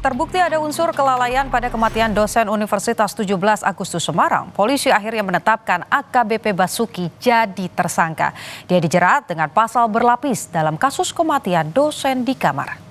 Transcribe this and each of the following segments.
Terbukti ada unsur kelalaian pada kematian dosen Universitas 17 Agustus Semarang. Polisi akhirnya menetapkan AKBP Basuki jadi tersangka. Dia dijerat dengan pasal berlapis dalam kasus kematian dosen di kamar.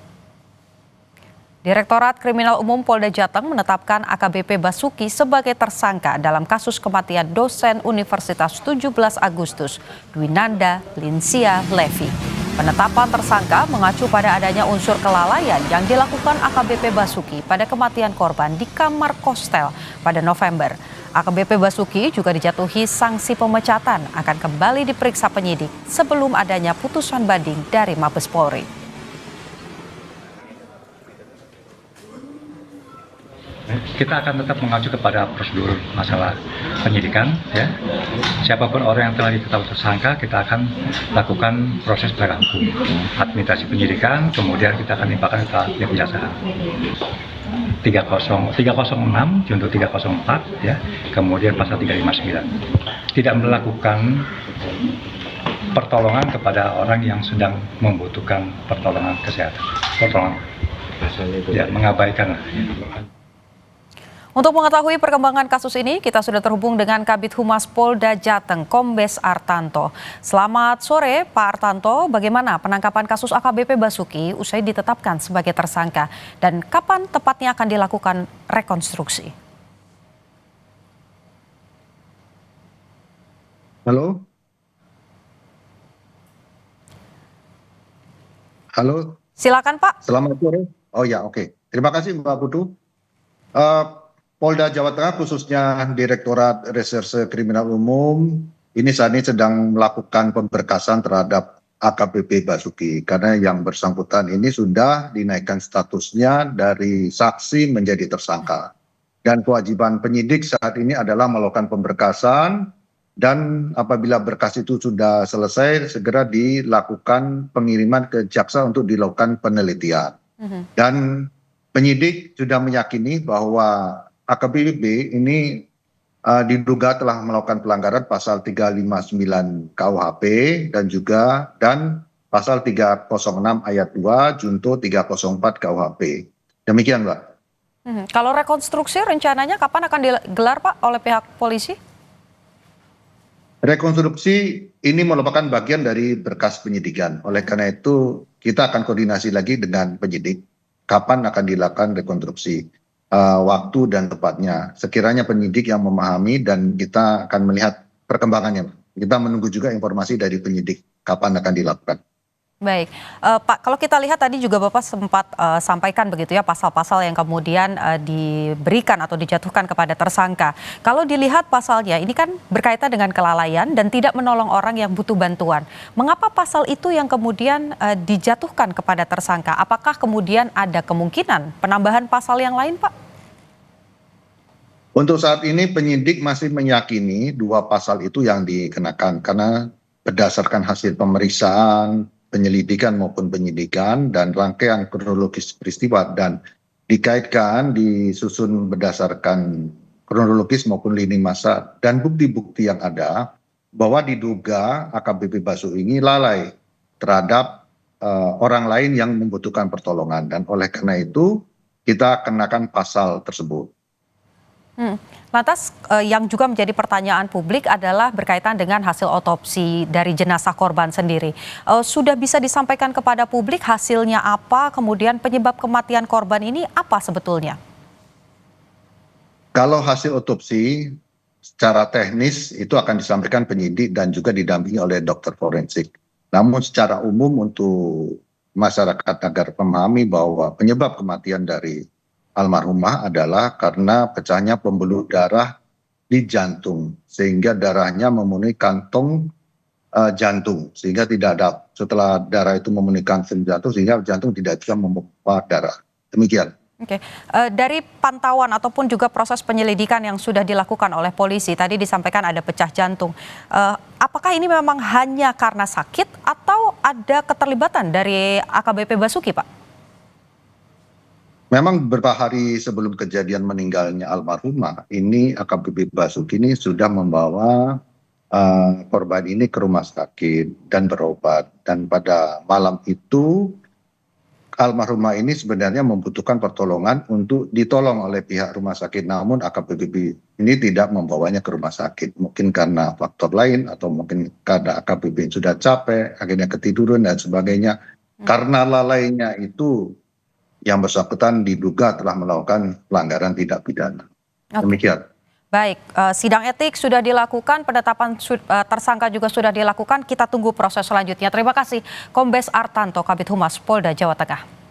Direktorat Kriminal Umum Polda Jateng menetapkan AKBP Basuki sebagai tersangka dalam kasus kematian dosen Universitas 17 Agustus, Dwinanda Linsia Levi. Penetapan tersangka mengacu pada adanya unsur kelalaian yang dilakukan AKBP Basuki pada kematian korban di kamar kostel pada November. AKBP Basuki juga dijatuhi sanksi pemecatan, akan kembali diperiksa penyidik sebelum adanya putusan banding dari Mabes Polri. Kita akan tetap mengacu kepada prosedur masalah penyidikan, ya. Siapapun orang yang telah ditetapkan tersangka, kita akan lakukan proses penegakan hukum, administrasi penyidikan, kemudian kita akan limpahkan ke kejaksaan. 306 junto 304, ya, kemudian pasal 359. Tidak melakukan pertolongan kepada orang yang sedang membutuhkan pertolongan kesehatan. Mengabaikan. Untuk mengetahui perkembangan kasus ini, kita sudah terhubung dengan Kabid Humas Polda Jateng, Kombes Artanto. Selamat sore, Pak Artanto. Bagaimana penangkapan kasus AKBP Basuki usai ditetapkan sebagai tersangka? Dan kapan tepatnya akan dilakukan rekonstruksi? Halo? Halo? Silakan, Pak. Selamat sore. Oh ya, oke. Terima kasih, Mbak Putu. Polda Jawa Tengah khususnya Direktorat Reserse Kriminal Umum ini saat ini sedang melakukan pemberkasan terhadap AKBP Basuki karena yang bersangkutan ini sudah dinaikkan statusnya dari saksi menjadi tersangka. Dan kewajiban penyidik saat ini adalah melakukan pemberkasan dan apabila berkas itu sudah selesai segera dilakukan pengiriman ke jaksa untuk dilakukan penelitian. Dan penyidik sudah meyakini bahwa AKBP ini diduga telah melakukan pelanggaran pasal 359 KUHP dan pasal 306 ayat 2 junto 304 KUHP. Demikian, Mbak. Kalau rekonstruksi rencananya kapan akan digelar, Pak, oleh pihak polisi? Rekonstruksi ini merupakan bagian dari berkas penyidikan. Oleh karena itu kita akan koordinasi lagi dengan penyidik kapan akan dilakukan rekonstruksi. Waktu dan tepatnya. Sekiranya penyidik yang memahami dan kita akan melihat perkembangannya. Kita menunggu juga informasi dari penyidik kapan akan dilakukan. Baik, Pak, kalau kita lihat tadi juga Bapak sempat sampaikan begitu ya pasal-pasal yang kemudian diberikan atau dijatuhkan kepada tersangka. Kalau dilihat pasalnya ini kan berkaitan dengan kelalaian dan tidak menolong orang yang butuh bantuan. Mengapa pasal itu yang kemudian dijatuhkan kepada tersangka? Apakah kemudian ada kemungkinan penambahan pasal yang lain, Pak? Untuk saat ini penyidik masih meyakini dua pasal itu yang dikenakan karena berdasarkan hasil pemeriksaan, penyelidikan maupun penyidikan dan rangkaian kronologis peristiwa dan dikaitkan disusun berdasarkan kronologis maupun lini masa dan bukti-bukti yang ada bahwa diduga AKBP Basuki ini lalai terhadap orang lain yang membutuhkan pertolongan dan oleh karena itu kita kenakan pasal tersebut. Lantas yang juga menjadi pertanyaan publik adalah berkaitan dengan hasil otopsi dari jenazah korban sendiri. Sudah bisa disampaikan kepada publik hasilnya apa, kemudian penyebab kematian korban ini apa sebetulnya? Kalau hasil otopsi secara teknis itu akan disampaikan penyidik dan juga didampingi oleh dokter forensik. Namun secara umum untuk masyarakat agar memahami bahwa penyebab kematian dari almarhumah adalah karena pecahnya pembuluh darah di jantung sehingga darahnya memenuhi kantong jantung sehingga tidak ada setelah darah itu memenuhi kantong jantung sehingga jantung tidak bisa memompa darah. Demikian. Oke, dari pantauan ataupun juga proses penyelidikan yang sudah dilakukan oleh polisi tadi disampaikan ada pecah jantung. Apakah ini memang hanya karena sakit atau ada keterlibatan dari AKBP Basuki, Pak? Memang beberapa hari sebelum kejadian meninggalnya almarhumah, ini AKBP Basuki ini sudah membawa korban ini ke rumah sakit dan berobat. Dan pada malam itu almarhumah ini sebenarnya membutuhkan pertolongan untuk ditolong oleh pihak rumah sakit, namun AKBP ini tidak membawanya ke rumah sakit. Mungkin karena faktor lain atau mungkin karena AKBP sudah capek, akhirnya ketiduran dan sebagainya. Karena lalainya itu yang bersangkutan diduga telah melakukan pelanggaran tindak pidana. Demikian. Baik, sidang etik sudah dilakukan, penetapan tersangka juga sudah dilakukan. Kita tunggu proses selanjutnya. Terima kasih, Kombes Artanto, Kabid Humas Polda Jawa Tengah.